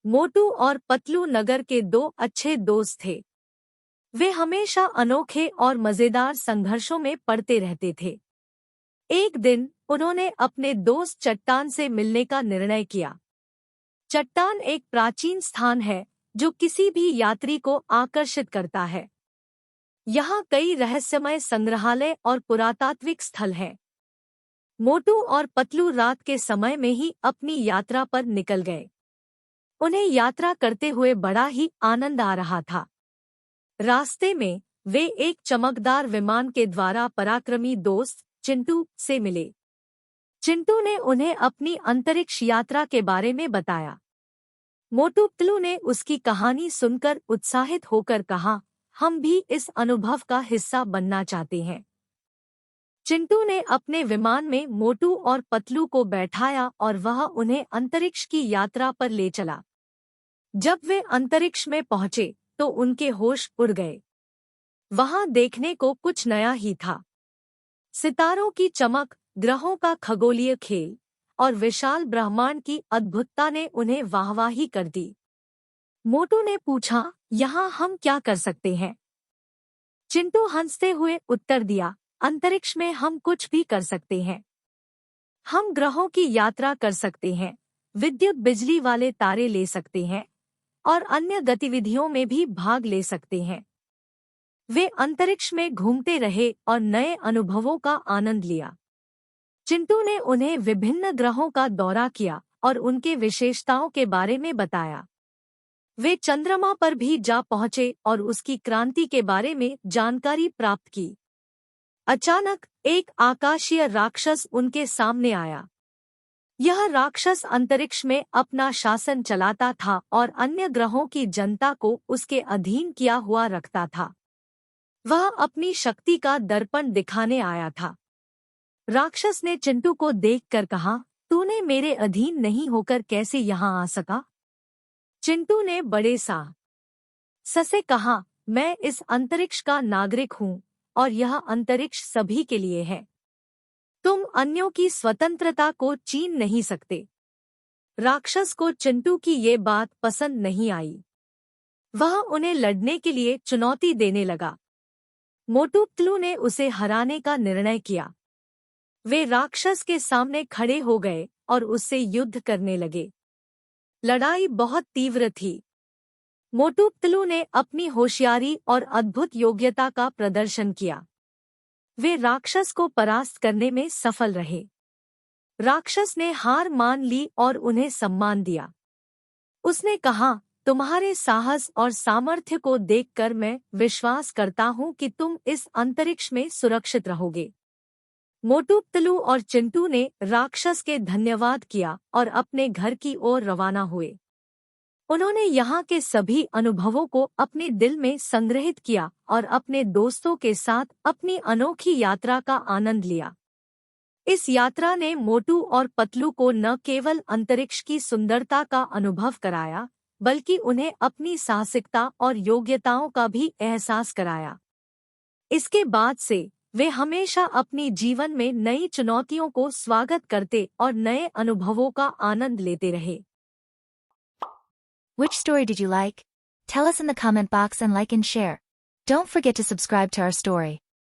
मोटू और पतलू नगर के दो अच्छे दोस्त थे। वे हमेशा अनोखे और मजेदार संघर्षों में पड़ते रहते थे। एक दिन उन्होंने अपने दोस्त चट्टान से मिलने का निर्णय किया। चट्टान एक प्राचीन स्थान है जो किसी भी यात्री को आकर्षित करता है। यहाँ कई रहस्यमय संग्रहालय और पुरातात्विक स्थल हैं। मोटू और पतलू रात के समय में ही अपनी यात्रा पर निकल गए। उन्हें यात्रा करते हुए बड़ा ही आनंद आ रहा था। रास्ते में वे एक चमकदार विमान के द्वारा पराक्रमी दोस्त चिंटू से मिले। चिंटू ने उन्हें अपनी अंतरिक्ष यात्रा के बारे में बताया। मोटू पतलू ने उसकी कहानी सुनकर उत्साहित होकर कहा, हम भी इस अनुभव का हिस्सा बनना चाहते हैं। चिंटू ने अपने विमान में मोटू और पतलू को बैठाया और वह उन्हें अंतरिक्ष की यात्रा पर ले चला। जब वे अंतरिक्ष में पहुंचे तो उनके होश उड़ गए। वहां देखने को कुछ नया ही था। सितारों की चमक, ग्रहों का खगोलीय खेल और विशाल ब्रह्मांड की अद्भुतता ने उन्हें वाहवाही कर दी। मोटू ने पूछा, यहाँ हम क्या कर सकते हैं? चिंटू हंसते हुए उत्तर दिया, अंतरिक्ष में हम कुछ भी कर सकते हैं। हम ग्रहों की यात्रा कर सकते हैं, विद्युत बिजली वाले तारे ले सकते हैं और अन्य गतिविधियों में भी भाग ले सकते हैं। वे अंतरिक्ष में घूमते रहे और नए अनुभवों का आनंद लिया। चिंटू ने उन्हें विभिन्न ग्रहों का दौरा किया और उनके विशेषताओं के बारे में बताया। वे चंद्रमा पर भी जा पहुंचे और उसकी क्रांति के बारे में जानकारी प्राप्त की। अचानक एक आकाशीय राक्षस उनके सामने आया। यह राक्षस अंतरिक्ष में अपना शासन चलाता था और अन्य ग्रहों की जनता को उसके अधीन किया हुआ रखता था। वह अपनी शक्ति का दर्पण दिखाने आया था। राक्षस ने चिंटू को देखकर कहा, तूने मेरे अधीन नहीं होकर कैसे यहाँ आ सका? चिंटू ने बड़े साहस से कहा, मैं इस अंतरिक्ष का नागरिक हूँ और यह अंतरिक्ष सभी के लिए है। तुम अन्यों की स्वतंत्रता को छीन नहीं सकते। राक्षस को चिंटू की ये बात पसंद नहीं आई। वह उन्हें लड़ने के लिए चुनौती देने लगा। मोटू पतलू ने उसे हराने का निर्णय किया। वे राक्षस के सामने खड़े हो गए और उससे युद्ध करने लगे। लड़ाई बहुत तीव्र थी। मोटू पतलू ने अपनी होशियारी और अद्भुत योग्यता का प्रदर्शन किया। वे राक्षस को परास्त करने में सफल रहे। राक्षस ने हार मान ली और उन्हें सम्मान दिया। उसने कहा, तुम्हारे साहस और सामर्थ्य को देखकर मैं विश्वास करता हूँ कि तुम इस अंतरिक्ष में सुरक्षित रहोगे। मोटू पतलू और चिंटू ने राक्षस के धन्यवाद किया और अपने घर की ओर रवाना हुए। उन्होंने यहाँ के सभी अनुभवों को अपने दिल में संग्रहित किया और अपने दोस्तों के साथ अपनी अनोखी यात्रा का आनंद लिया। इस यात्रा ने मोटू और पतलू को न केवल अंतरिक्ष की सुंदरता का अनुभव कराया, बल्कि उन्हें अपनी साहसिकता और योग्यताओं का भी एहसास कराया। इसके बाद से वे हमेशा अपनी जीवन में नई चुनौतियों को स्वागत करते और नए अनुभवों का आनंद लेते रहे। Which story did you like? Tell us in the comment box and like and share. Don't forget to subscribe to our story.